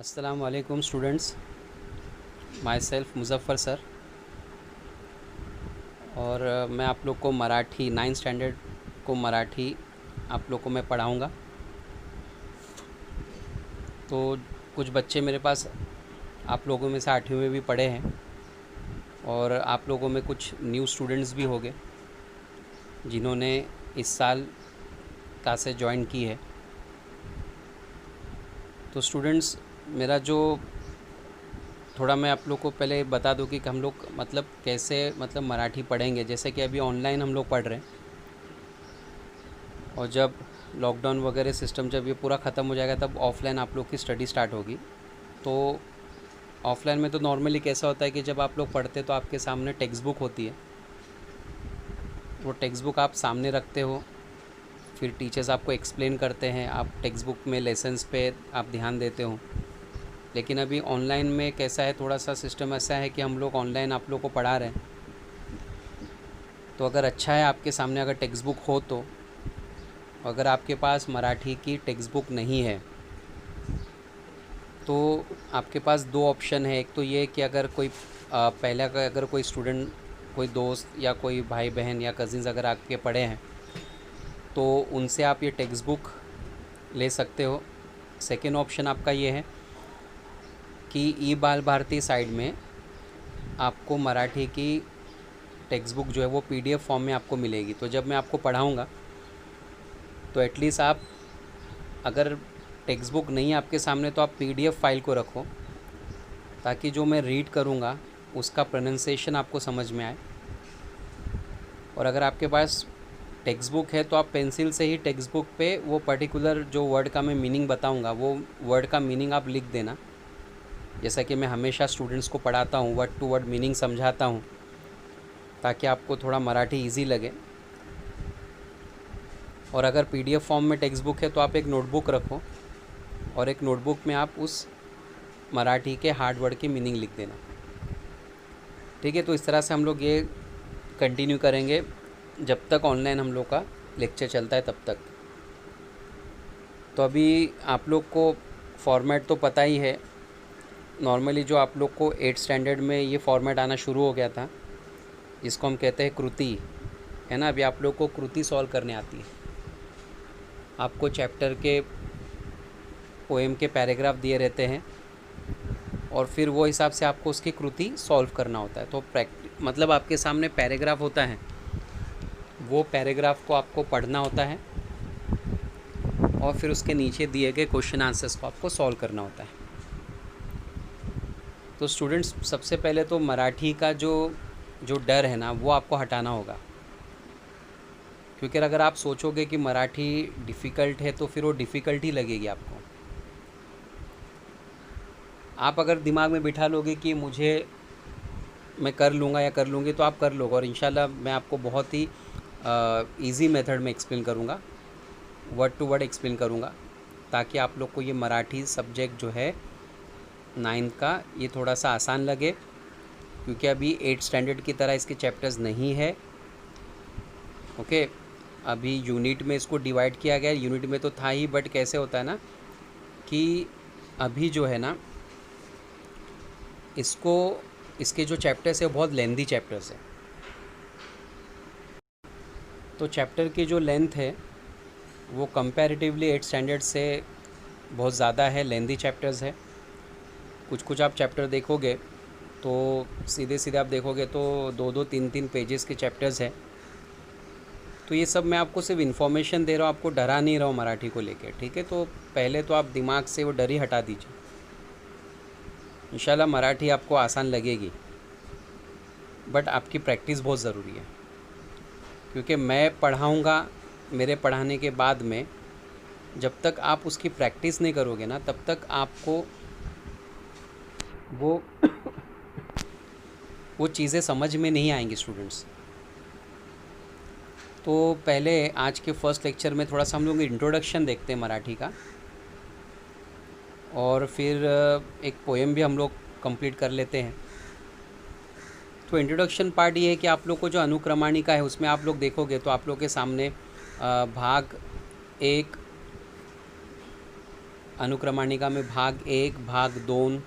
अस्सलाम वालेकुम students. My self Muzaffar sir और मैं आप लोग को मराठी 9th स्टैंडर्ड को मराठी आप लोग को मैं पढ़ाऊँगा। तो कुछ बच्चे मेरे पास आप लोगों में से 8वीं में भी पढ़े हैं और आप लोगों में कुछ न्यू स्टूडेंट्स भी होंगे जिन्होंने इस साल क्लासेस ज्वाइन की है। तो स्टूडेंट्स, मेरा जो थोड़ा मैं आप लोग को पहले बता दूं कि हम लोग कैसे मराठी पढ़ेंगे। जैसे कि अभी ऑनलाइन हम लोग पढ़ रहे हैं और जब लॉकडाउन वगैरह सिस्टम जब ये पूरा ख़त्म हो जाएगा तब ऑफ़लाइन आप लोग की स्टडी स्टार्ट होगी। तो ऑफ़लाइन में तो नॉर्मली कैसा होता है कि जब आप लोग पढ़ते तो आपके सामने टेक्स्ट बुक होती है, वो टेक्स्ट बुक आप सामने रखते हो, फिर टीचर्स आपको एक्सप्लेन करते हैं, आप टेक्स्ट बुक में लेसन्स पे आप ध्यान देते हो। लेकिन अभी ऑनलाइन में कैसा है, थोड़ा सा सिस्टम ऐसा है कि हम लोग ऑनलाइन आप लोग को पढ़ा रहे हैं, तो अगर अच्छा है आपके सामने अगर टेक्स्ट बुक हो तो, अगर आपके पास मराठी की टेक्स्ट बुक नहीं है तो आपके पास दो ऑप्शन है। एक तो ये कि अगर कोई पहले का अगर कोई स्टूडेंट, कोई दोस्त या कोई भाई बहन या कज़िन्स अगर आपके पढ़े हैं तो उनसे आप ये टेक्स्ट बुक ले सकते हो। सेकेंड ऑप्शन आपका ये है कि ई बाल भारती साइड में आपको मराठी की टेक्स्ट बुक जो है वो पीडीएफ फॉर्म में आपको मिलेगी। तो जब मैं आपको पढ़ाऊँगा तो एटलीस्ट आप अगर टेक्स्ट बुक नहीं है आपके सामने तो आप पीडीएफ फाइल को रखो, ताकि जो मैं रीड करूँगा उसका प्रोनाउंसिएशन आपको समझ में आए। और अगर आपके पास टेक्स्ट बुक है तो आप पेंसिल से ही टेक्स्ट बुक पे वो पर्टिकुलर जो वर्ड का मैं मीनिंग बताऊँगा वो वर्ड का मीनिंग आप लिख देना। जैसा कि मैं हमेशा स्टूडेंट्स को पढ़ाता हूँ, वर्ड टू वर्ड मीनिंग समझाता हूँ ताकि आपको थोड़ा मराठी ईजी लगे। और अगर पीडीएफ फॉर्म में टेक्स्ट बुक है तो आप एक नोटबुक रखो और एक नोटबुक में आप उस मराठी के हार्ड वर्ड की मीनिंग लिख देना। ठीक है, तो इस तरह से हम लोग ये कंटिन्यू करेंगे जब तक ऑनलाइन हम लोग का लेक्चर चलता है तब तक। तो अभी आप लोग को फॉर्मेट तो पता ही है। नॉर्मली जो आप लोग को 8th स्टैंडर्ड में ये फॉर्मेट आना शुरू हो गया था, जिसको हम कहते हैं कृति, है ना। अभी आप लोग को कृति सॉल्व करने आती है। आपको चैप्टर के पोएम के पैराग्राफ दिए रहते हैं और फिर वो हिसाब से आपको उसकी कृति सॉल्व करना होता है। तो आपके सामने पैराग्राफ होता है, वो पैराग्राफ को आपको पढ़ना होता है और फिर उसके नीचे दिए गए क्वेश्चन आंसर्स को आपको सॉल्व करना होता है। तो स्टूडेंट्स, सबसे पहले तो मराठी का जो डर है ना वो आपको हटाना होगा, क्योंकि अगर आप सोचोगे कि मराठी डिफ़िकल्ट है तो फिर वो डिफ़िकल्ट ही लगेगी आपको। आप अगर दिमाग में बिठा लोगे कि मैं कर लूँगा या कर लूँगी तो आप कर लोगे, और इंशाल्लाह मैं आपको बहुत ही इजी मेथड में एक्सप्लेन करूँगा, वर्ड टू वर्ड एक्सप्लेन करूँगा, ताकि आप लोग को ये मराठी सब्जेक्ट जो है 9th का ये थोड़ा सा आसान लगे, क्योंकि अभी 8th स्टैंडर्ड की तरह इसके चैप्टर्स नहीं है। ओके, अभी यूनिट में इसको डिवाइड किया गया। यूनिट में तो था ही, बट कैसे होता है ना कि अभी जो है ना इसके जो चैप्टर्स है बहुत लेंदी चैप्टर्स है। तो चैप्टर की जो लेंथ है वो कंपैरेटिवली 8th स्टैंडर्ड से बहुत ज़्यादा है, लेंदी चैप्टर्स है। कुछ आप चैप्टर देखोगे तो सीधे आप देखोगे तो 2-2, 3-3 पेजेस के चैप्टर्स है। तो ये सब मैं आपको सिर्फ इन्फॉर्मेशन दे रहा हूँ, आपको डरा नहीं रहा हूँ मराठी को लेके। ठीक है, तो पहले तो आप दिमाग से वो डर ही हटा दीजिए। इंशाल्लाह मराठी आपको आसान लगेगी, बट आपकी प्रैक्टिस बहुत ज़रूरी है, क्योंकि मैं पढ़ाऊँगा, मेरे पढ़ाने के बाद में जब तक आप उसकी प्रैक्टिस नहीं करोगे ना तब तक आपको वो चीज़ें समझ में नहीं आएंगी स्टूडेंट्स। तो पहले आज के फर्स्ट लेक्चर में थोड़ा सा हम लोग इंट्रोडक्शन देखते हैं मराठी का, और फिर एक पोएम भी हम लोग कंप्लीट कर लेते हैं। तो इंट्रोडक्शन पार्ट ये है कि आप लोग को जो अनुक्रमणिका है उसमें आप लोग देखोगे तो आप लोग के सामने भाग 1 अनुक्रमणिका में भाग 1, भाग 2,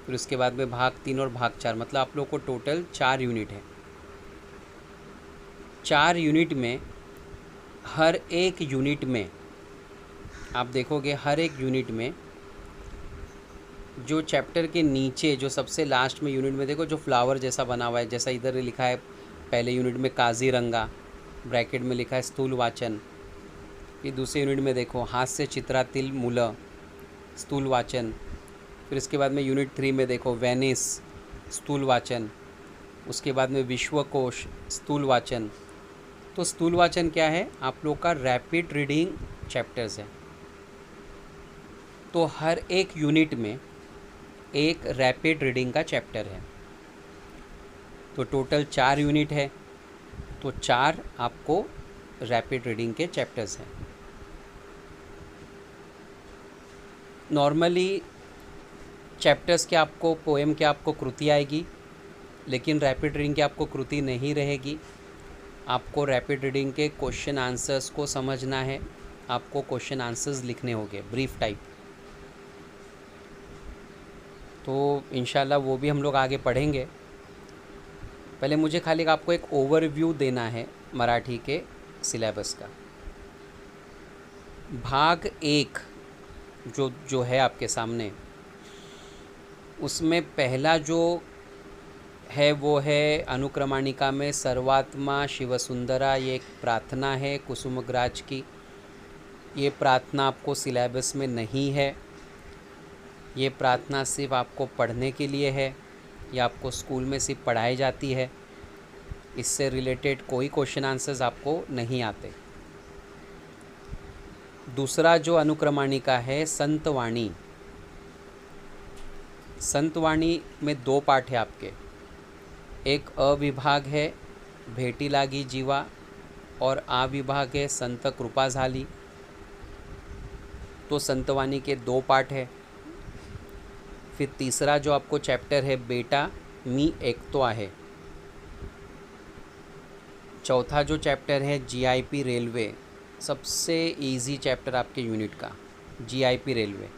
फिर उसके बाद में भाग 3 और भाग 4, मतलब आप लोग को टोटल 4 यूनिट है। 4 यूनिट में हर एक यूनिट में आप देखोगे, हर एक यूनिट में जो चैप्टर के नीचे जो सबसे लास्ट में यूनिट में देखो जो फ्लावर जैसा बना हुआ है, जैसा इधर लिखा है पहले यूनिट में काजीरंगा, ब्रैकेट में लिखा है स्थूल वाचन। फिर दूसरे यूनिट में देखो हास्य चित्रातील मुलं, स्थूल वाचन। फिर इसके बाद में यूनिट 3 में देखो वेनिस, स्थूल वाचन। उसके बाद में विश्वकोश, स्थूल वाचन। तो स्थूल वाचन क्या है? आप लोग का रैपिड रीडिंग चैप्टर्स है। तो हर एक यूनिट में एक रैपिड रीडिंग का चैप्टर है। तो टोटल 4 यूनिट है, तो 4 आपको रैपिड रीडिंग के चैप्टर्स हैं। नॉर्मली चैप्टर्स के आपको, पोएम के आपको कृति आएगी, लेकिन रैपिड रीडिंग की आपको कृति नहीं रहेगी। आपको रैपिड रीडिंग के क्वेश्चन आंसर्स को समझना है, आपको क्वेश्चन आंसर्स लिखने होंगे ब्रीफ टाइप। तो इंशाल्लाह वो भी हम लोग आगे पढ़ेंगे। पहले मुझे खाली आपको एक ओवरव्यू देना है मराठी के सिलेबस का। भाग 1 जो है आपके सामने, उसमें पहला जो है वो है अनुक्रमणिका में सर्वात्मा शिवसुंदरा। ये एक प्रार्थना है कुसुमग्राज की। ये प्रार्थना आपको सिलेबस में नहीं है, ये प्रार्थना सिर्फ आपको पढ़ने के लिए है, ये आपको स्कूल में सिर्फ पढ़ाई जाती है। इससे रिलेटेड कोई क्वेश्चन आंसर्स आपको नहीं आते। दूसरा जो अनुक्रमणिका है संतवाणी। संतवाणी में 2 पाठ है आपके। एक अ विभाग है भेटी लागी जीवा, और आ विभाग है संत कृपा झाली। तो संतवाणी के 2 पाठ है। फिर तीसरा जो आपको चैप्टर है बेटा मी एकतो आहे। चौथा जो चैप्टर है जीआईपी रेलवे, सबसे इजी चैप्टर आपके यूनिट का, जीआईपी रेलवे।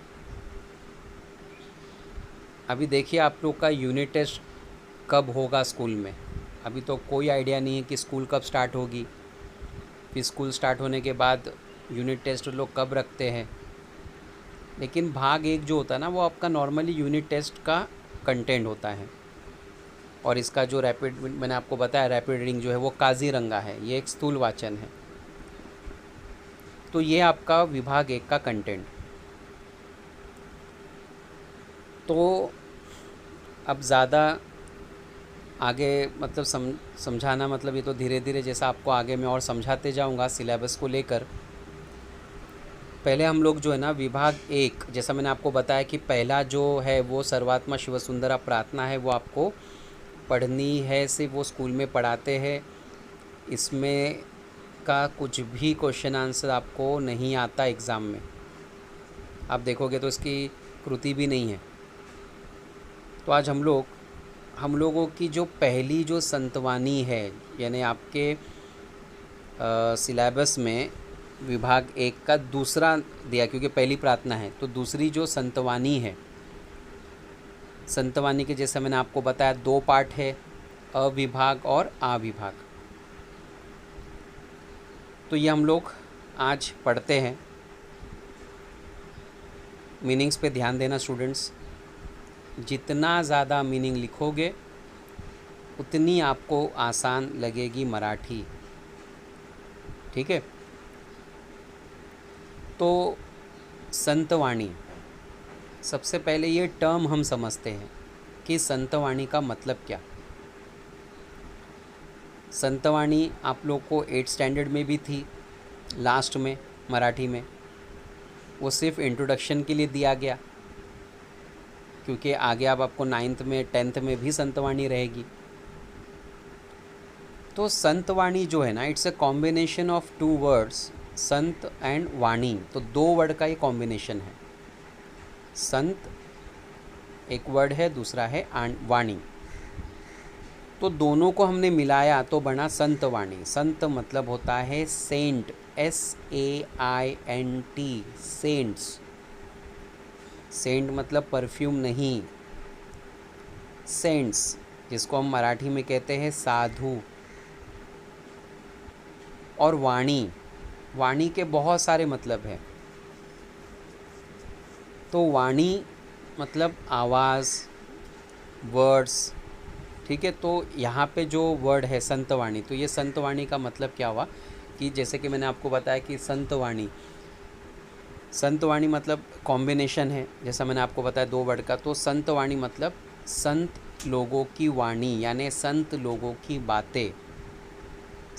अभी देखिए आप लोग का यूनिट टेस्ट कब होगा स्कूल में, अभी तो कोई आइडिया नहीं है कि स्कूल कब स्टार्ट होगी। फिर स्कूल स्टार्ट होने के बाद यूनिट टेस्ट लोग कब रखते हैं। लेकिन भाग 1 जो होता है ना, वो आपका नॉर्मली यूनिट टेस्ट का कंटेंट होता है। और इसका जो रैपिड, मैंने आपको बताया रैपिड रीडिंग जो है वो काजीरंगा है, ये एक स्थूल वाचन है। तो ये आपका विभाग 1 का कंटेंट। तो अब ज़्यादा आगे मतलब समझाना, मतलब ये तो धीरे धीरे जैसा आपको आगे मैं और समझाते जाऊंगा सिलेबस को लेकर। पहले हम लोग जो है ना विभाग 1, जैसा मैंने आपको बताया कि पहला जो है वो सर्वात्मा शिवसुंदरा प्रार्थना है, वो आपको पढ़नी है, सिर्फ वो स्कूल में पढ़ाते हैं। इसमें का कुछ भी क्वेश्चन आंसर आपको नहीं आता एग्ज़ाम में, आप देखोगे तो इसकी कृति भी नहीं है। तो आज हम लोगों की जो पहली जो संतवानी है, यानी आपके सिलेबस में विभाग 1 का दूसरा दिया, क्योंकि पहली प्रार्थना है, तो दूसरी जो संतवानी है, संतवानी के जैसे मैंने आपको बताया 2 पार्ट है, अ विभाग और आ विभाग। तो ये हम लोग आज पढ़ते हैं। मीनिंग्स पे ध्यान देना स्टूडेंट्स, जितना ज़्यादा मीनिंग लिखोगे उतनी आपको आसान लगेगी मराठी, ठीक है। तो संतवाणी, सबसे पहले ये टर्म हम समझते हैं कि संतवाणी का मतलब क्या। संतवाणी आप लोग को 8th स्टैंडर्ड में भी थी, लास्ट में मराठी में, वो सिर्फ इंट्रोडक्शन के लिए दिया गया, क्योंकि आगे अब आपको 9th में 10th में भी संतवाणी रहेगी। तो संतवाणी जो है ना, it's a combination of 2 words, Sant and वाणी। तो 2 वर्ड का ये कॉम्बिनेशन है। संत एक वर्ड है, दूसरा है वाणी। तो दोनों को हमने मिलाया तो बना संतवाणी। संत मतलब होता है सेंट, SAINT, सेंट्स। सेंट मतलब परफ्यूम नहीं, सेंट्स, जिसको हम मराठी में कहते हैं साधु। और वाणी, वाणी के बहुत सारे मतलब हैं। तो वाणी मतलब आवाज़, वर्ड्स, ठीक है। तो यहाँ पे जो वर्ड है संतवाणी, तो ये संतवाणी का मतलब क्या हुआ कि जैसे कि मैंने आपको बताया कि संतवाणी, संतवाणी मतलब कॉम्बिनेशन है, जैसा मैंने आपको बताया दो वर्ड का। तो संतवाणी मतलब संत लोगों की वाणी, यानी संत लोगों की बातें,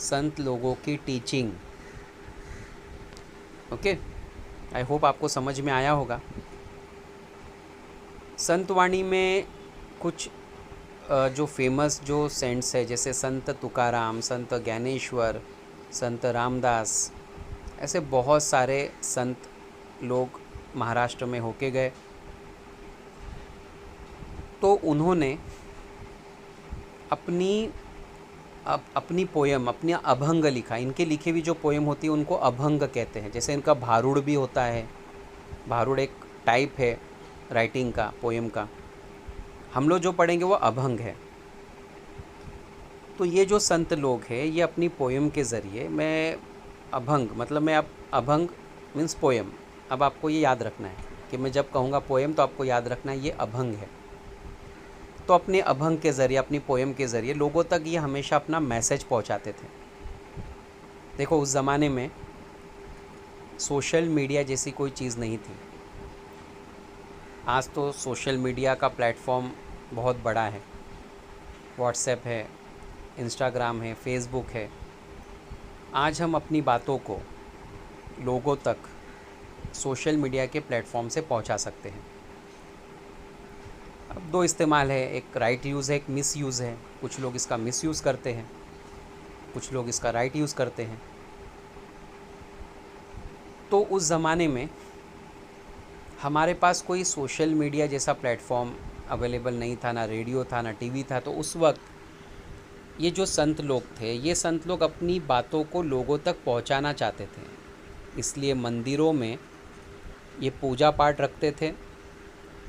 संत लोगों की टीचिंग। ओके, आई होप आपको समझ में आया होगा। संतवाणी में कुछ जो फेमस जो सेंट्स है, जैसे संत तुकाराम, संत ज्ञानेश्वर, संत रामदास, ऐसे बहुत सारे संत लोग महाराष्ट्र में होके गए। तो उन्होंने अपनी पोयम, अपनी अभंग लिखा। इनके लिखे हुई जो पोयम होती है उनको अभंग कहते हैं। जैसे इनका भारुड़ भी होता है, भारुड़ एक टाइप है राइटिंग का, पोयम का। हम लोग जो पढ़ेंगे वो अभंग है। तो ये जो संत लोग हैं, ये अपनी पोयम के ज़रिए, मैं अभंग मतलब मैं अब अभंग मीन्स पोयम, अब आपको ये याद रखना है कि मैं जब कहूँगा पोयम तो आपको याद रखना है ये अभंग है। तो अपने अभंग के ज़रिए, अपनी पोयम के ज़रिए लोगों तक ये हमेशा अपना मैसेज पहुँचाते थे। देखो उस ज़माने में सोशल मीडिया जैसी कोई चीज़ नहीं थी। आज तो सोशल मीडिया का प्लेटफॉर्म बहुत बड़ा है, व्हाट्सएप है, इंस्टाग्राम है, फेसबुक है। आज हम अपनी बातों को लोगों तक सोशल मीडिया के प्लेटफॉर्म से पहुंचा सकते हैं। अब दो इस्तेमाल है, एक राइट यूज़ है, एक मिस यूज़ है। कुछ लोग इसका मिस यूज़ करते हैं, कुछ लोग इसका राइट यूज़ करते हैं। तो उस ज़माने में हमारे पास कोई सोशल मीडिया जैसा प्लेटफॉर्म अवेलेबल नहीं था, ना रेडियो था, ना टीवी था। तो उस वक्त ये जो संत लोग थे, ये संत लोग अपनी बातों को लोगों तक पहुंचाना चाहते थे। इसलिए मंदिरों में ये पूजा पाठ रखते थे,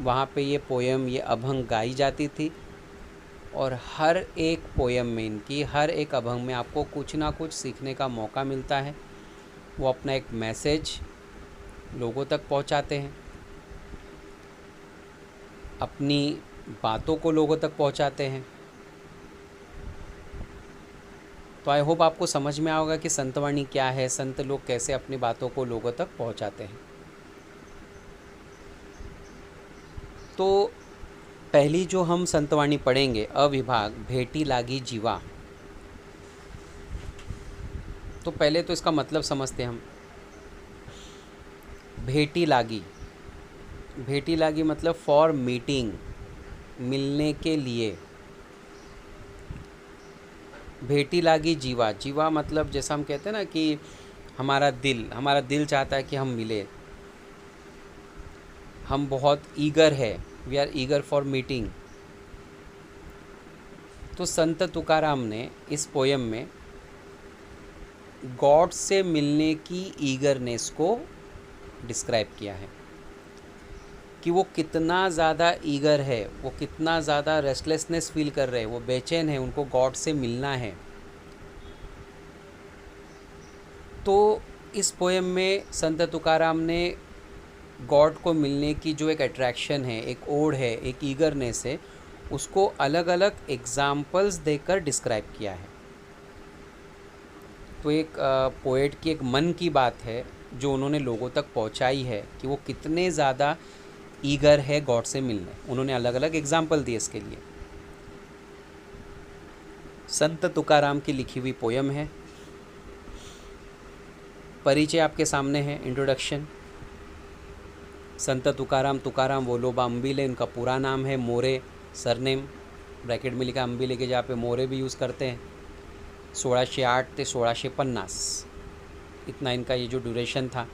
वहाँ पे ये पोयम, ये अभंग गाई जाती थी। और हर एक पोयम में, इनकी हर एक अभंग में आपको कुछ ना कुछ सीखने का मौका मिलता है। वो अपना एक मैसेज लोगों तक पहुंचाते हैं, अपनी बातों को लोगों तक पहुंचाते हैं। तो आई होप आपको समझ में आएगा कि संतवाणी क्या है, संत लोग कैसे अपनी बातों को लोगों तक पहुंचाते हैं। तो पहली जो हम संतवाणी पढ़ेंगे, अविभाग, भेटी लागी जीवा। तो पहले तो इसका मतलब समझते हैं हम। भेटी लागी, भेटी लागी मतलब फॉर मीटिंग, मिलने के लिए। भेटी लागी जीवा, जीवा मतलब जैसा हम कहते हैं ना कि हमारा दिल चाहता है कि हम मिले, हम बहुत ईगर है, we are eager for meeting. तो संत तुकाराम ने इस पोयम में गॉड से मिलने की ईगरनेस को डिस्क्राइब किया है कि वो कितना ज़्यादा ईगर है, वो कितना ज़्यादा रेस्टलेसनेस फील कर रहे हैं, वो बेचैन है, उनको गॉड से मिलना है। तो इस पोयम में संत तुकाराम ने गॉड को मिलने की जो एक अट्रैक्शन है, एक ओढ़ है, एक ईगरनेस है, उसको अलग अलग एग्जाम्पल्स देकर डिस्क्राइब किया है। तो एक पोएट की एक मन की बात है जो उन्होंने लोगों तक पहुंचाई है कि वो कितने ज़्यादा ईगर है गॉड से मिलने। उन्होंने अलग अलग एग्जाम्पल दिए इसके लिए। संत तुकाराम की लिखी हुई पोयम है। परिचय आपके सामने है, इंट्रोडक्शन। संत तुकाराम, तुकाराम वोलोबा अंबिले इनका पूरा नाम है, मोरे सरनेम, ब्रैकेट में लिखा अंबिले के जहाँ पे मोरे भी यूज़ करते हैं। 1608 से 1650 इतना इनका ये जो ड्यूरेशन था।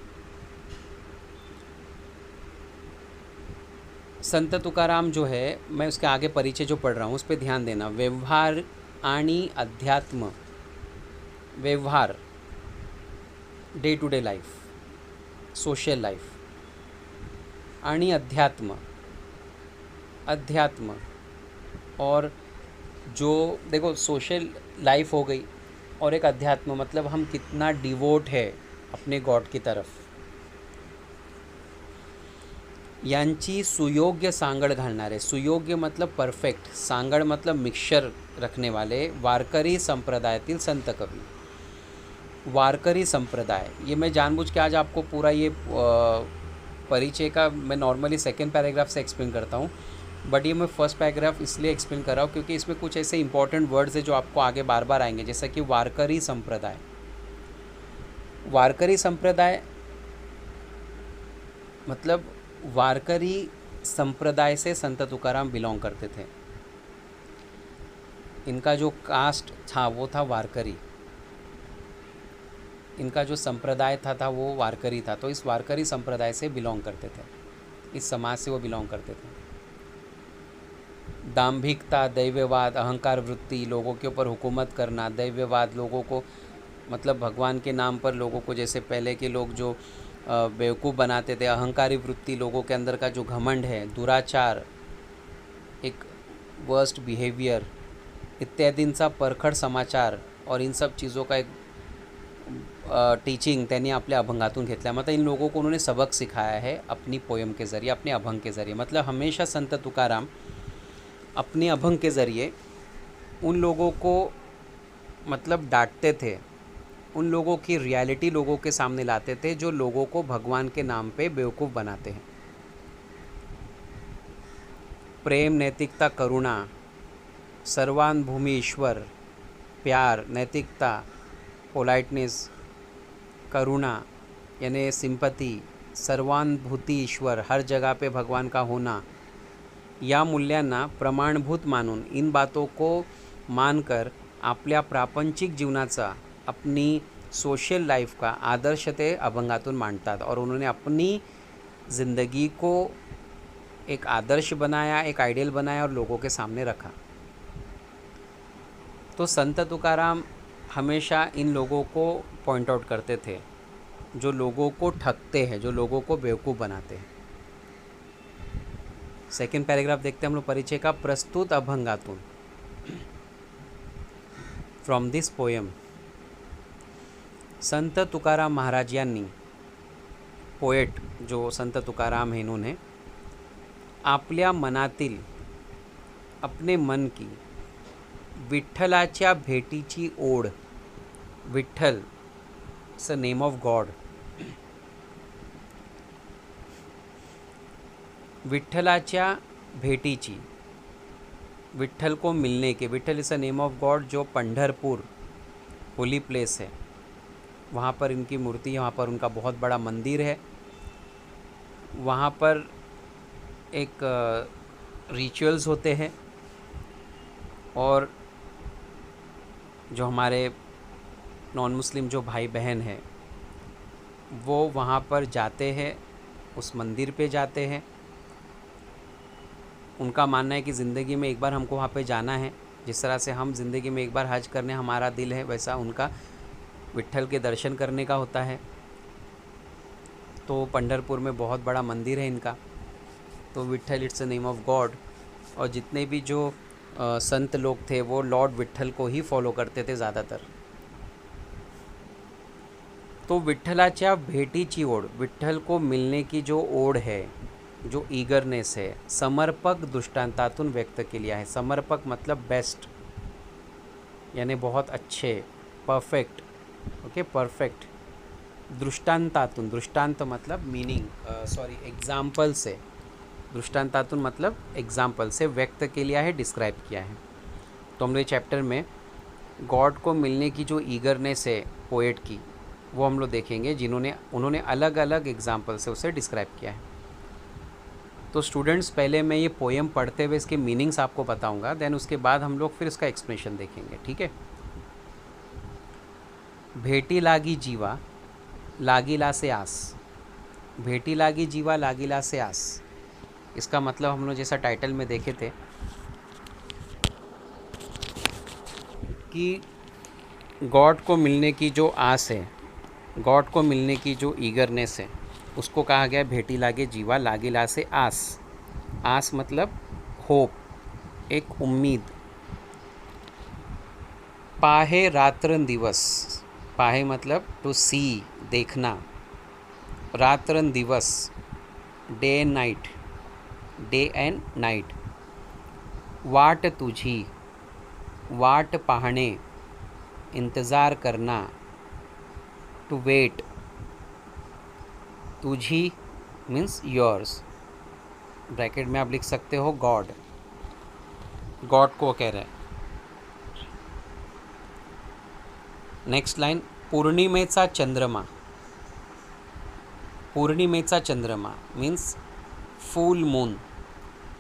संत तुकाराम जो है, मैं उसके आगे परिचय जो पढ़ रहा हूँ उस पर ध्यान देना। व्यवहार आणि अध्यात्म, व्यवहार day to day life, social life, आणि अध्यात्म, अध्यात्म और जो देखो सोशल लाइफ हो गई और एक अध्यात्म, मतलब हम कितना डिवोट है अपने गॉड की तरफ, यांची सुयोग्य सांगड घालणारे, सुयोग्य मतलब परफेक्ट, सांगड मतलब मिक्सचर रखने वाले वारकरी संप्रदायातील संत कवी। वारकरी संप्रदाय, ये मैं जानबूझ के आज आपको पूरा ये परिचय का मैं नॉर्मली सेकेंड पैराग्राफ से एक्सप्लेन करता हूँ, बट ये मैं फर्स्ट पैराग्राफ इसलिए एक्सप्लेन कर रहा हूँ क्योंकि इसमें कुछ ऐसे इंपॉर्टेंट वर्ड्स हैं जो आपको आगे बार बार आएंगे, जैसा कि वारकरी संप्रदाय। वारकरी संप्रदाय मतलब वारकरी संप्रदाय से संत तुकाराम बिलोंग करते थे। इनका जो कास्ट था वो था वारकरी, इनका जो संप्रदाय था वो वारकरी था। तो इस वारकरी संप्रदाय से बिलोंग करते थे, इस समाज से वो बिलोंग करते थे। दाम्भिकता, दैव्यवाद, अहंकार वृत्ति, लोगों के ऊपर हुकूमत करना, दैव्यवाद, लोगों को मतलब भगवान के नाम पर लोगों को, जैसे पहले के लोग जो बेवकूफ़ बनाते थे, अहंकारी वृत्ति, लोगों के अंदर का जो घमंड है, दुराचार, एक वर्स्ट बिहेवियर इत्यादींचा परखड समाचार और इन सब चीज़ों का एक टीचिंग त्यांनी आपल्या अभंगातून घेतल्या। मतलब इन लोगों को उन्होंने सबक सिखाया है अपनी पोयम के ज़रिए, अपने अभंग के ज़रिए। मतलब हमेशा संत तुकाराम अपने अभंग के ज़रिए उन लोगों को मतलब डांटते थे, उन लोगों की रियलिटी लोगों के सामने लाते थे जो लोगों को भगवान के नाम पे बेवकूफ़ बनाते हैं। प्रेम, नैतिकता, करुणा, सर्वानुभूमि ईश्वर, प्यार, नैतिकता, पोलाइटनेस, करुणा यानी सिंपैथी, सर्वानुभूति ईश्वर, हर जगह पे भगवान का होना, या मूल्यांना प्रमाणभूत मानून, इन बातों को मानकर आपल्या प्रापंचिक जीवनाचा, अपनी सोशल लाइफ का आदर्श ते अभंगातून मांडतात। और उन्होंने अपनी ज़िंदगी को एक आदर्श बनाया, एक आइडियल बनाया और लोगों के सामने रखा। तो संत तुकाराम हमेशा इन लोगों को पॉइंट आउट करते थे जो लोगों को ठगते हैं, जो लोगों को बेवकूफ़ बनाते हैं। सेकेंड पैराग्राफ देखते हैं हम लोग परिचय का। प्रस्तुत अभंगातून, फ्रॉम दिस पोयम, संत तुकाराम महाराज यांनी, पोएट जो संत तुकाराम हैं इन्होंने आपल्या मनातील, अपने मन की विठ्ठलाच्या भेटीची ओढ, Vitthal it's a name of God, विठ्ठलाच्या भेटीची, विठ्ठल को मिलने के, Vitthal is a name of God, जो पंढरपुर होली प्लेस है, वहाँ पर इनकी मूर्ति है, वहाँ पर उनका बहुत बड़ा मंदिर है। वहाँ पर एक रिचुअल्स होते हैं और जो हमारे नॉन मुस्लिम जो भाई बहन हैं वो वहाँ पर जाते हैं, उस मंदिर पे जाते हैं। उनका मानना है कि ज़िंदगी में एक बार हमको वहाँ पे जाना है, जिस तरह से हम ज़िंदगी में एक बार हज करने हमारा दिल है, वैसा उनका विठ्ठल के दर्शन करने का होता है। तो पंढरपुर में बहुत बड़ा मंदिर है इनका, तो Vitthal it's a name of God. और जितने भी जो संत लोग थे वो लॉर्ड विठ्ठल को ही फॉलो करते थे ज़्यादातर। तो विठ्ठलाच्या भेटीची ओढ, विठ्ठल को मिलने की जो ओढ है, जो ईगरनेस है, समर्पक दृष्टांतातून व्यक्त केली आहे। समर्पक मतलब बेस्ट, यानी बहुत अच्छे, परफेक्ट, ओके, परफेक्ट। दृष्टांतातून, दृष्टांत मतलब मीनिंग, एग्जाम्पल से, दृष्टांतातून मतलब एग्जाम्पल से व्यक्त केली आहे, डिस्क्राइब किया है। तो हम लोग चैप्टर में गॉड को मिलने की जो ईगरनेस है पोएट की, वो हम लोग देखेंगे, उन्होंने अलग अलग एग्जाम्पल से उसे डिस्क्राइब किया है। तो स्टूडेंट्स, पहले मैं ये पोएम पढ़ते हुए इसके मीनिंग्स आपको बताऊंगा, देन उसके बाद हम लोग फिर इसका एक्सप्लेनेशन देखेंगे, ठीक है। भेटी लागी जीवा लागिला से आस, भेटी लागी जीवा लागिला से आस, इसका मतलब हम लोग जैसा टाइटल में देखे थे कि गॉड को मिलने की जो आस है, गॉड को मिलने की जो ईगरनेस है, उसको कहा गया भेटी लागे जीवा, लागिला से आस। आस मतलब होप, एक उम्मीद। पाहे रात्रन दिवस, पाहे मतलब टू सी, देखना। रात्रन दिवस, day and night, day and night. वाट तुझी, वाट पाहणे, इंतज़ार करना, टू वेट। तुझी मीन्स योर्स, ब्रैकेट में आप लिख सकते हो गॉड, गॉड को कह रहे हैं। नेक्स्ट लाइन, पूर्णिमेचा चंद्रमा। पूर्णिमेचा चंद्रमा मीन्स फुल मून,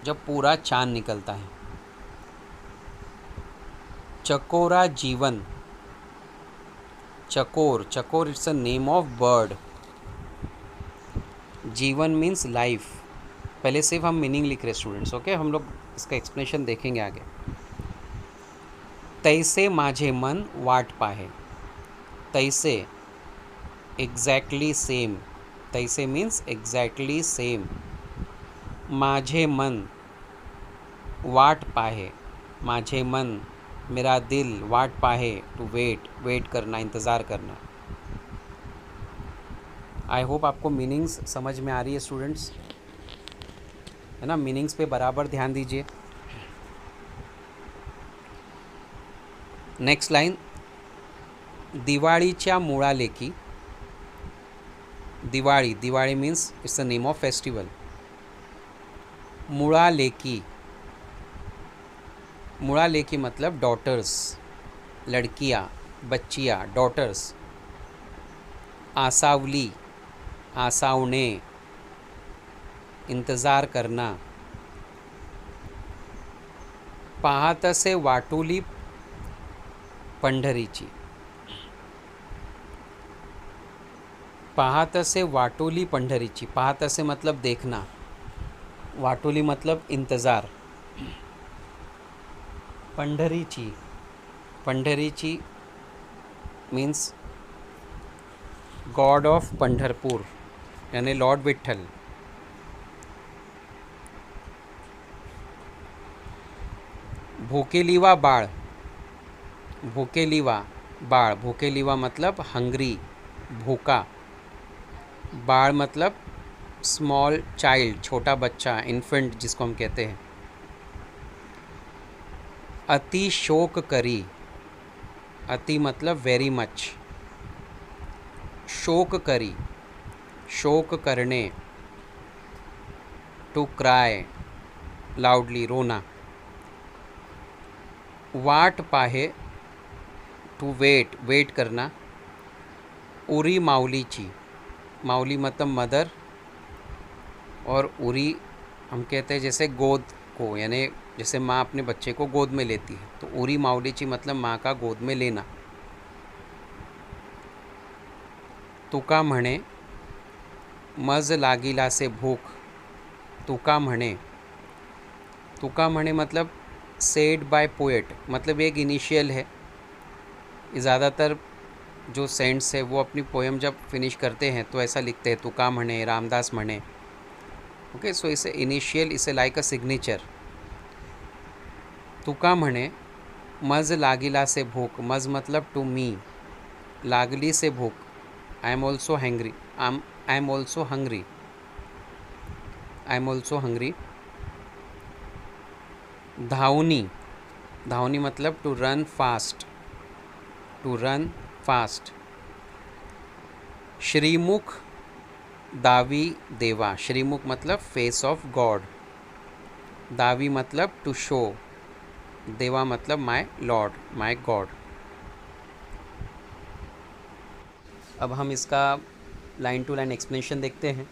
जब पूरा चांद निकलता है। चकोरा जीवन, चकोर, चकोर it's a name of bird. जीवन मीन्स लाइफ। पहले सिर्फ हम मीनिंग लिख रहे स्टूडेंट्स, ओके, हम लोग इसका एक्सप्लेनेशन देखेंगे आगे। तैसे माझे मन वाट पाहे, तैसे एग्जैक्टली सेम, तैसे मीन्स एग्जैक्टली सेम। माझे मन वाट पाहे, माझे मन मेरा दिल, वाट पाहे टू वेट, वेट करना, इंतज़ार करना। आई होप आपको मीनिंग्स समझ में आ रही है स्टूडेंट्स, है ना। मीनिंग्स पे बराबर ध्यान दीजिए। नेक्स्ट लाइन, दिवाळीच्या मुळालेकी। Diwali, Diwali means it's the name of festival. मुळालेकी, मुळालेकी मतलब डॉटर्स, लड़कियाँ, बच्चियाँ, डॉटर्स। आसावली, आसावणे, इंतज़ार करना। पाहतसे वाटोली पंढरीची, पाहतसे वाटोली पंढरीची। पाहतसे मतलब देखना, वाटोली मतलब इंतज़ार। पंढरीची, पंढरीची मीन्स गॉड ऑफ पंढरपुर, यानी लॉर्ड विठ्ठल। भूकेलीवा बाळ, भूकेलीवा बाळ, भूकेलीवा मतलब हंग्री, भूखा। बाळ मतलब स्मॉल चाइल्ड, छोटा बच्चा, इन्फेंट जिसको हम कहते हैं। अति शोक करी, अति मतलब वेरी मच। शोक करी, शोक करने, टू क्राई लाउडली, रोना। वाट पाहे टू वेट, वेट करना। उरी माऊलीची, माऊली मतलब मदर, और उरी हम कहते हैं जैसे गोद को, यानी जैसे माँ अपने बच्चे को गोद में लेती है, तो उरी माऊलीची मतलब माँ का गोद में लेना। तुका म्हणे, मज लागिला से भूख, तुका म्हणे। तुका म्हणे मतलब सेड बाय पोएट, मतलब एक इनिशियल है। ज़्यादातर जो सेंट्स है वो अपनी पोएम जब फिनिश करते हैं तो ऐसा लिखते हैं, तुका म्हणे, रामदास म्हणे, ओके। सो इसे इनिशियल, इसे लाइक अ सिग्नेचर। तुका म्हणे, मज लागिला से भूख, मज मतलब टू मी, लागली से भूख, I am also hungry, I am also hungry, I am also hungry. धावनी, धावनी मतलब to run fast, to run fast. श्रीमुख दावी देवा, श्रीमुख मतलब फेस ऑफ गॉड, दावी मतलब टू शो, देवा मतलब माय लॉर्ड, माय गॉड। अब हम इसका लाइन टू लाइन एक्सप्लेनेशन देखते हैं।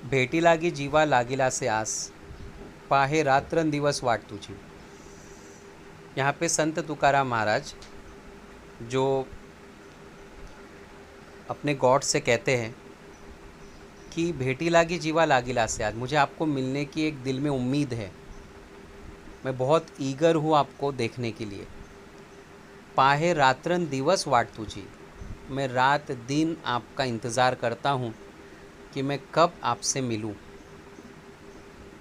भेटी लागी जीवा, लागिला से आस, पाहे रात्रन दिवस वाट तुझी। यहाँ पे संत तुकाराम महाराज जो अपने गॉड से कहते हैं कि भेटी लागी जीवा, लागिला से आज, मुझे आपको मिलने की एक दिल में उम्मीद है, मैं बहुत ईगर हूँ आपको देखने के लिए। पाहे रात्रन दिवस वाट तुझी, मैं रात दिन आपका इंतज़ार करता हूँ कि मैं कब आपसे मिलूँ।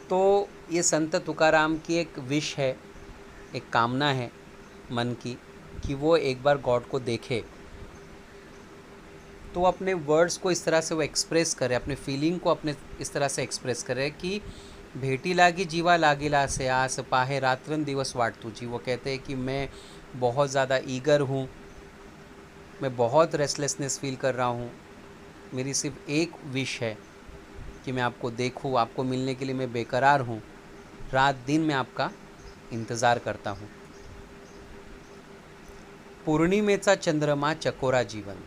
तो ये संत तुकाराम की एक विश है, एक कामना है मन की, कि वो एक बार गॉड को देखे। तो अपने वर्ड्स को इस तरह से वो एक्सप्रेस करे, अपने फीलिंग को अपने इस तरह से एक्सप्रेस करे कि भेटी लागी जीवा लागिला से आस पाहे रात्रन दिवस वाट तुझी। वो कहते हैं कि मैं बहुत ज़्यादा ईगर हूँ, मैं बहुत रेस्टलेसनेस फील कर रहा हूँ, मेरी सिर्फ एक विश है कि मैं आपको देखूँ, आपको मिलने के लिए मैं बेकरार हूँ, रात दिन मैं आपका इंतज़ार करता हूँ। पौर्णिमेचा चंद्रमा चकोरा जीवन,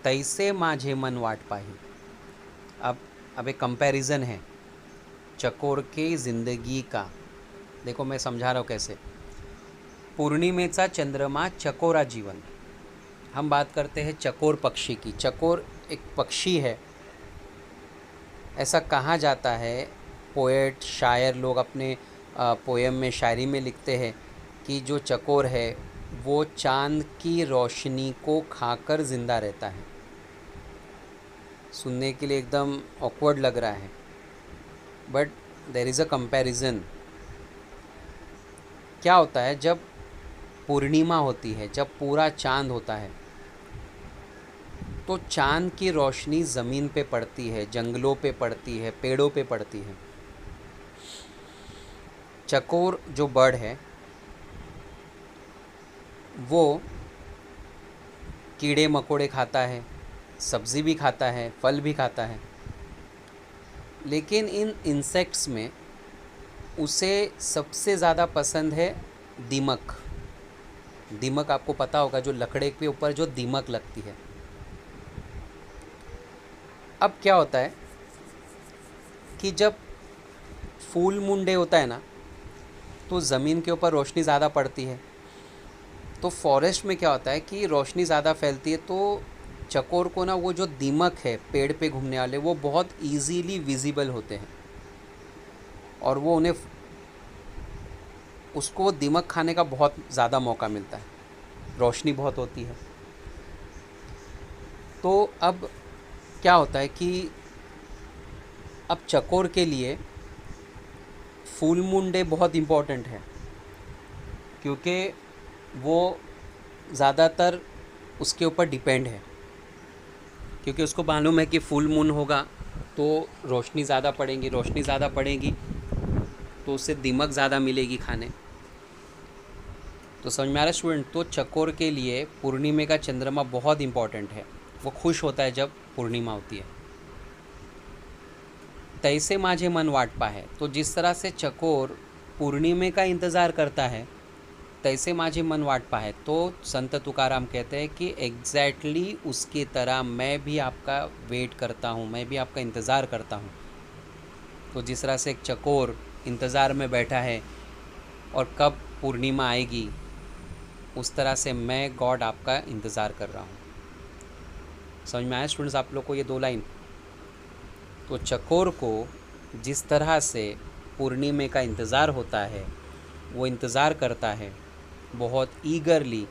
तैसे माझे मन वाट पाही। अब एक कंपैरिजन है चकोर के ज़िंदगी का। देखो मैं समझा रहा हूँ कैसे। पूर्णिमेचा चंद्रमा चकोरा जीवन, हम बात करते हैं चकोर पक्षी की। चकोर एक पक्षी है, ऐसा कहा जाता है। पोएट, शायर लोग अपने पोएम में, शायरी में लिखते हैं कि जो चकोर है वो चांद की रोशनी को खाकर ज़िंदा रहता है। सुनने के लिए एकदम ऑकवर्ड लग रहा है, but there is a comparison. क्या होता है जब पूर्णिमा होती है, जब पूरा चांद होता है, तो चांद की रोशनी ज़मीन पे पड़ती है, जंगलों पे पड़ती है, पेड़ों पे पड़ती है। चकोर जो बर्ड है वो कीड़े मकोड़े खाता है, सब्ज़ी भी खाता है, फल भी खाता है, लेकिन इन इंसेक्ट्स में उसे सबसे ज़्यादा पसंद है दीमक। दीमक आपको पता होगा, जो लकड़े के ऊपर जो दीमक लगती है। अब क्या होता है कि जब फुल मून डे होता है ना, तो ज़मीन के ऊपर रोशनी ज़्यादा पड़ती है, तो फॉरेस्ट में क्या होता है कि रोशनी ज़्यादा फैलती है, तो चकोर को ना वो जो दीमक है पेड़ पे घूमने वाले, वो बहुत इजीली विजिबल होते हैं और वो उन्हें, उसको दीमक खाने का बहुत ज़्यादा मौका मिलता है, रोशनी बहुत होती है। तो अब क्या होता है कि अब चकोर के लिए फुल मून डे बहुत इम्पोर्टेंट है, क्योंकि वो ज़्यादातर उसके ऊपर डिपेंड है, क्योंकि उसको मालूम है कि फुल मून होगा तो रोशनी ज़्यादा पड़ेगी, रोशनी ज़्यादा पड़ेगी तो उससे दीमक ज़्यादा मिलेगी खाने। तो समझ में आ रहा है स्टूडेंट? तो चकोर के लिए पूर्णिमा का चंद्रमा बहुत इम्पॉर्टेंट है, वो खुश होता है जब पूर्णिमा होती है। तैसे माझे मन वाट पा है, तो जिस तरह से चकोर पूर्णिमा का इंतज़ार करता है, तैसे माझे मन वाट पा है, तो संत तुकाराम कहते हैं कि एग्जैक्टली उसकी तरह मैं भी आपका वेट करता हूँ, मैं भी आपका इंतज़ार करता हूँ। तो जिस तरह से एक चकोर इंतज़ार में बैठा है और कब पूर्णिमा आएगी, उस तरह से मैं गॉड आपका इंतज़ार कर रहा हूँ। समझ में आया स्टूडेंट्स आप लोग को ये 2 लाइन? तो चकोर को जिस तरह से पूर्णिमा का इंतज़ार होता है, वो इंतज़ार करता है बहुत ईगरली।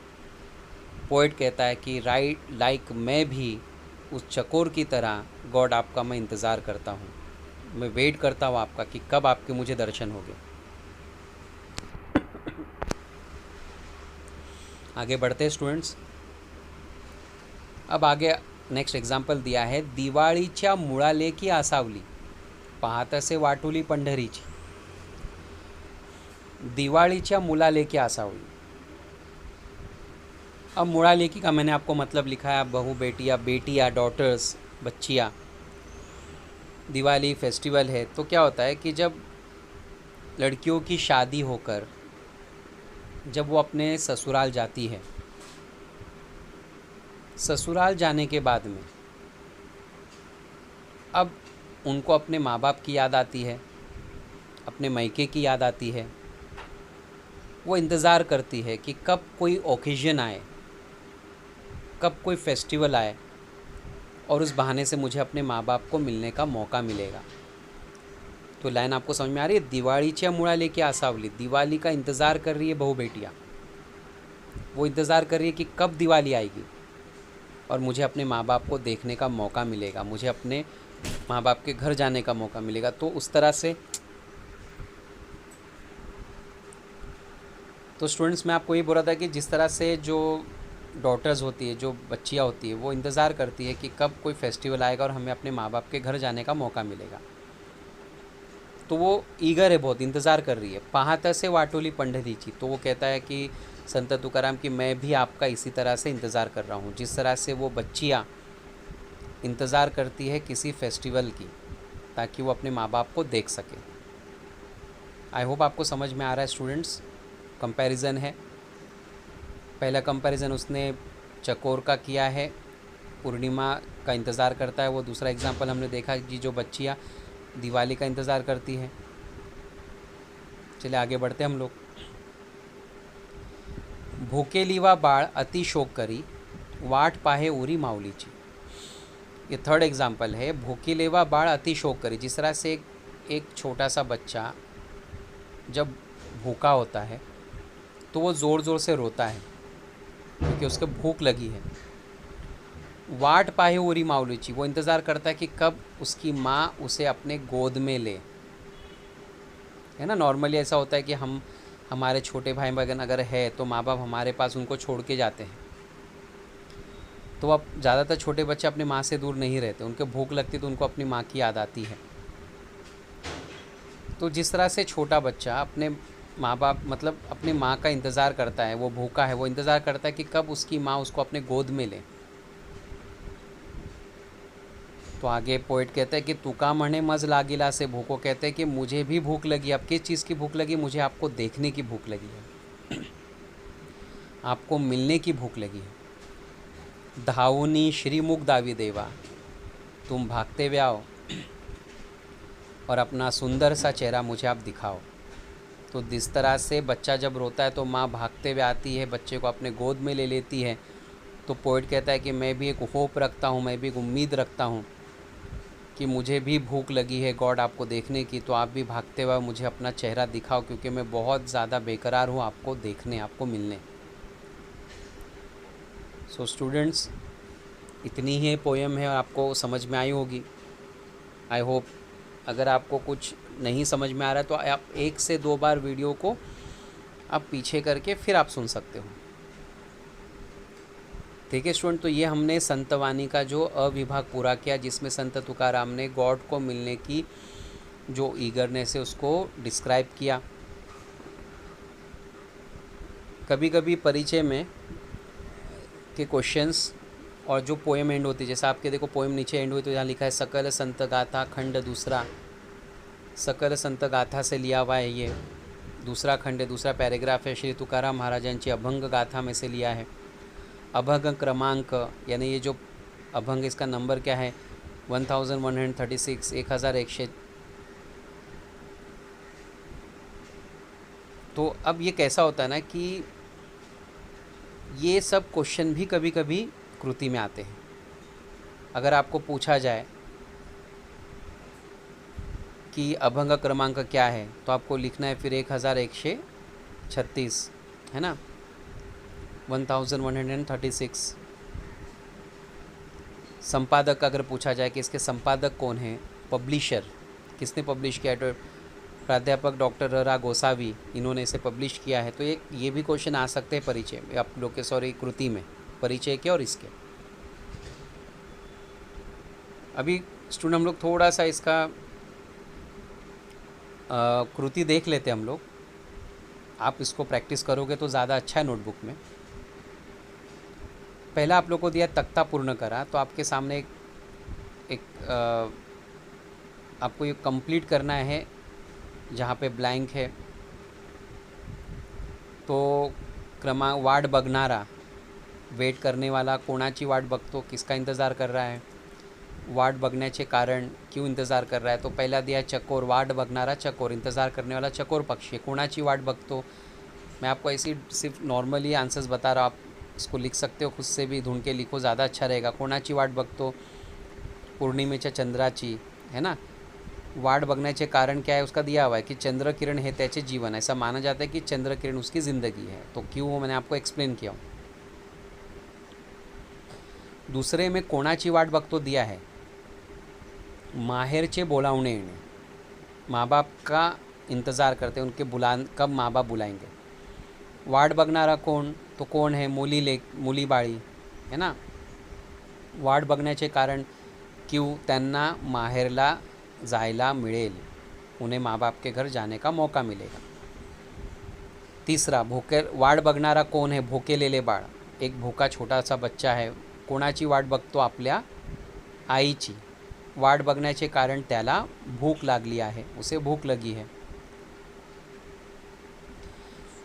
पोएट कहता है कि राइट लाइक मैं भी उस चकोर की तरह गॉड आपका मैं इंतज़ार करता हूँ, मैं वेट करता हूँ आपका कि कब आपके मुझे दर्शन होंगे। आगे बढ़ते हैं स्टूडेंट्स। अब आगे नेक्स्ट एग्जाम्पल दिया है, दिवाळीच्या मुळालेकी आसावली पाहतसे वाटुली पंढरीची। दिवाळीच्या मुलालेकी आसावली। अब मुड़ालेकी का मैंने आपको मतलब लिखा है, बहू बेटियाँ, बेटियाँ, डॉटर्स, बच्चियाँ। दिवाली फेस्टिवल है, तो क्या होता है कि जब लड़कियों की शादी होकर जब वो अपने ससुराल जाती है, ससुराल जाने के बाद में अब उनको अपने माँ बाप की याद आती है, अपने मायके की याद आती है। वो इंतज़ार करती है कि कब कोई ओकेजन आए, कब कोई फेस्टिवल आए और उस बहाने से मुझे अपने माँ बाप को मिलने का मौका मिलेगा। तो लाइन आपको समझ में आ रही है? दिवाळीच्या मुळालेकी आसावली, दिवाली का इंतज़ार कर रही है बहू बेटियाँ, वो इंतज़ार कर रही है कि कब दिवाली आएगी। और मुझे अपने माँ बाप को देखने का मौका मिलेगा, मुझे अपने माँ बाप के घर जाने का मौका मिलेगा। तो उस तरह से तो स्टूडेंट्स, मैं आपको ये बोल रहा था कि जिस तरह से जो डॉटर्स होती है, जो बच्चियाँ होती है, वो इंतज़ार करती है कि कब कोई फेस्टिवल आएगा और हमें अपने माँ बाप के घर जाने का मौका मिलेगा। तो वो ईगर है, बहुत इंतज़ार कर रही है। पाहता से वाटोली पंढरीची, तो वो कहता है कि संत तुकाराम कि मैं भी आपका इसी तरह से इंतज़ार कर रहा हूँ, जिस तरह से वो बच्चियाँ इंतज़ार करती है किसी फेस्टिवल की, ताकि वो अपने माँ बाप को देख सके। आई होप आपको समझ में आ रहा है स्टूडेंट्स। कंपैरिजन है, पहला कंपैरिजन उसने चकोर का किया है, पूर्णिमा का इंतज़ार करता है वो। दूसरा एग्जांपल हमने देखा कि जो बच्चियाँ दिवाली का इंतज़ार करती हैं। चलिए आगे बढ़ते हैं हम लोग। भूकेली वा बाळ अति शोक करी, वाट पाहे उरी माऊलीची। ये थर्ड एग्जांपल है, भूकेली वा बाळ अति शोक करी। जिस तरह से एक छोटा सा बच्चा जब भूखा होता है तो वो ज़ोर ज़ोर से रोता है क्योंकि उसको भूख लगी है। वाट पाहे उरी माऊलीची, वो इंतज़ार करता है कि कब उसकी माँ उसे अपने गोद में ले, है ना। नॉर्मली ऐसा होता है कि हमारे छोटे भाई बहन अगर है तो माँ बाप हमारे पास उनको छोड़ के जाते हैं। तो अब ज़्यादातर छोटे बच्चे अपनी माँ से दूर नहीं रहते, उनको भूख लगती तो उनको अपनी माँ की याद आती है। तो जिस तरह से छोटा बच्चा अपने माँ बाप मतलब अपनी माँ का इंतज़ार करता है, वो भूखा है, वो इंतज़ार करता है कि कब उसकी माँ उसको अपने गोद में ले। तो आगे पोइट कहते हैं कि तुका मणे मज लागिला से भूखो, कहते हैं कि मुझे भी भूख लगी। अब किस चीज़ की भूख लगी? मुझे आपको देखने की भूख लगी है, आपको मिलने की भूख लगी है। धावनी श्रीमुख दावी देवा, तुम भागते हुए आओ और अपना सुंदर सा चेहरा मुझे आप दिखाओ। तो जिस तरह से बच्चा जब रोता है तो माँ भागते हुए आती है, बच्चे को अपने गोद में ले लेती है। तो पोइट कहता है कि मैं भी एक होप रखता हूँ, मैं भी एक उम्मीद रखता हूँ कि मुझे भी भूख लगी है गॉड आपको देखने की, तो आप भी भागते हुए मुझे अपना चेहरा दिखाओ, क्योंकि मैं बहुत ज़्यादा बेकरार हूँ आपको देखने, आपको मिलने। सो स्टूडेंट्स, इतनी ही पोएम है और आपको समझ में आई होगी, आई होप। अगर आपको कुछ नहीं समझ में आ रहा है तो आप 1 से 2 बार वीडियो को आप पीछे करके फिर आप सुन सकते हो। ठीक है स्टूडेंट, तो ये हमने संतवाणी का जो अविभाग पूरा किया, जिसमें संत तुकाराम ने गॉड को मिलने की जो ईगरनेस है उसको डिस्क्राइब किया। कभी कभी परिचय में के क्वेश्चंस और जो पोएम एंड होती है, जैसे आपके देखो पोएम नीचे एंड हुई तो यहाँ लिखा है सकल संत गाथा खंड दूसरा। सकल संत गाथा से लिया हुआ है, ये दूसरा खंड है, दूसरा पैराग्राफ है। श्री तुकाराम महाराजांची अभंग गाथा में से लिया है। अभंग क्रमांक यानी ये जो अभंग इसका नंबर क्या है 1136, 1100। तो अब ये कैसा होता है ना कि ये सब क्वेश्चन भी कभी कभी कृति में आते हैं। अगर आपको पूछा जाए कि अभंग क्रमांक क्या है तो आपको लिखना है फिर 1136, है ना, 1136। संपादक अगर पूछा जाए कि इसके संपादक कौन है, पब्लिशर किसने पब्लिश किया है, तो प्राध्यापक डॉक्टर रा गोसावी, इन्होंने इसे पब्लिश किया है। तो ये भी क्वेश्चन आ सकते हैं परिचय में, आप लोग के सॉरी कृति में, परिचय के और इसके। अभी स्टूडेंट हम लोग थोड़ा सा इसका कृति देख लेते हैं हम लोग। आप इसको प्रैक्टिस करोगे तो ज़्यादा अच्छा है नोटबुक में। पहला आप लोग को दिया तख्ता पूर्ण करा, तो आपके सामने एक आपको ये कंप्लीट करना है जहाँ पे ब्लैंक है। तो वाट बघणारा, वेट करने वाला, कोणाची वाट बघतो, किसका इंतज़ार कर रहा है, वाट बघण्याचे कारण, क्यों इंतज़ार कर रहा है। तो पहला दिया चकोर, वाट बघणारा चकोर, इंतज़ार करने वाला चकोर पक्षी। कोणाची वाट बघतो, मैं आपको ऐसी सिर्फ नॉर्मली आंसर्स बता रहा हूँ, आप इसको लिख सकते हो, खुद से भी ढूंढ के लिखो, ज़्यादा अच्छा रहेगा। कोणाची वाट बघतो, पौर्णिमेच्या चंद्राची, है ना। वाट बघण्याचे कारण क्या है, उसका दिया हुआ है कि चंद्र किरण है त्याचे जीवन, ऐसा माना जाता है कि चंद्र किरण उसकी ज़िंदगी है। तो क्यों वो मैंने आपको एक्सप्लेन किया। दुसरे में कोणाची वाट बघतो दिया है, माहेरचे बोलावणे येणे, माँ बाप का इंतज़ार करते, उनके कब माँ बाप बुलाएंगे। वाट बघणारा कोण, तो कोण है, मुली बाळी है ना। वाट बघण्याचे कारण क्यों, त्यांना माहेरला जायला मिळेल, उन्हें माँ बाप के घर जाने का मौका मिलेगा। तीसरा, वाट बघणारा कोण है, भोकेलेले बाळ, एक भोका छोटासा बच्चा है, कोणाची वाट बघतो, आपल्या आईची। वाट बघण्याचे कारण त्याला भूक लागली आहे, उसे भूक लगी है।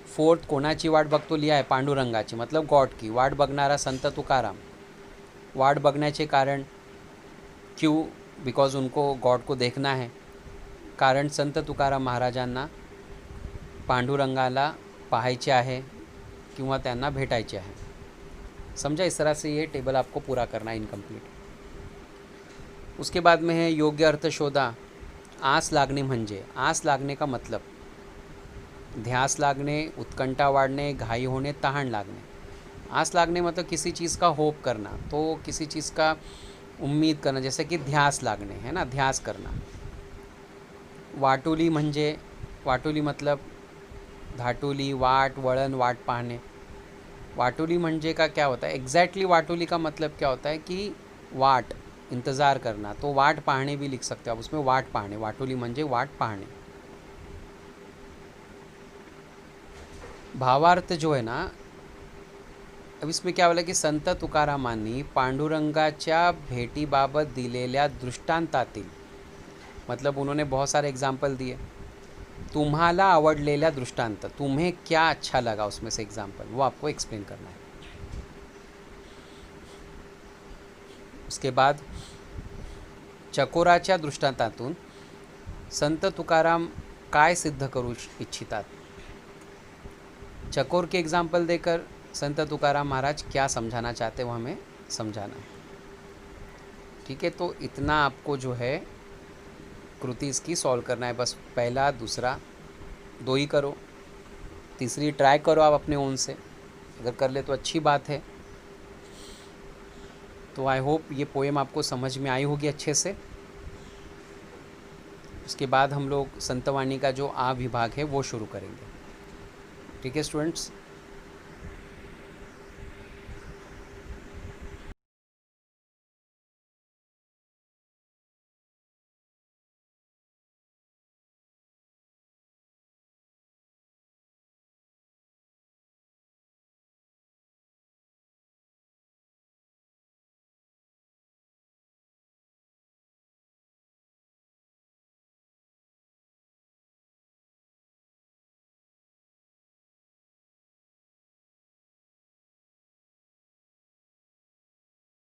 फोर्थ, कोणाची वाट बघतो लिया है, पांडुरंगाची, मतलब गॉड की। वाट बघणारा संत तुकाराम, वाट बघण्याचे कारण क्यों, बिकॉज उनको गॉड को देखना है। कारण संत तुकाराम महाराजांना पांडुरंगाला पाहायचे आहे किंवा त्यांना भेटायचे आहे। समझा, इस तरह से ये टेबल आपको पूरा करना है इनकम्प्लीट। उसके बाद में है योग्य अर्थ शोधा। आस लागणे म्हणजे, आस लागने का मतलब ध्यास लागने, उत्कंठा वाढने, घाई होने, तहान लागने। आस लागने मतलब किसी चीज़ का होप करना, तो किसी चीज़ का उम्मीद करना, जैसे कि ध्यास लागने है ना, ध्यास करना। वाटोली म्हणजे, वाटोली मतलब धाटोली, वाट, वळण, वाट पाहने। वाटोली म्हणजे का क्या होता है, एग्जैक्टली वाटोली का मतलब क्या होता है कि वाट, इंतज़ार करना, तो वाट पाहने भी लिख सकते हो आप, उसमें वाट पाहने, वाटोली म्हणजे वाट पाहने। भावार्थ जो है ना, अब इसमें क्या बोला कि संत तुकारामांनी पांडुरंगाच्या भेटीबाबत दिलेल्या दृष्टांतातील, मतलब उन्होंने बहुत सारे एग्जाम्पल दिए, तुम्हाला आवडलेल्या दृष्टांत, तुम्हें क्या अच्छा लगा उसमें से एग्जाम्पल, वो आपको एक्सप्लेन करना है। उसके बाद चकोराच्या दृष्टांतातून संत तुकाराम काय सिद्ध करू इच्छितात, चकोर के एग्जाम्पल देकर संत तुकाराम महाराज क्या समझाना चाहते हैं वो हमें समझाना है। ठीक है, तो इतना आपको जो है कृति इसकी सॉल्व करना है, बस पहला दूसरा दो ही करो, तीसरी ट्राई करो आप अपने ओन से, अगर कर ले तो अच्छी बात है। तो आई होप ये पोएम आपको समझ में आई होगी अच्छे से। उसके बाद हम लोग संतवाणी का जो आ विभाग है वो शुरू करेंगे। ठीक है स्टूडेंट्स।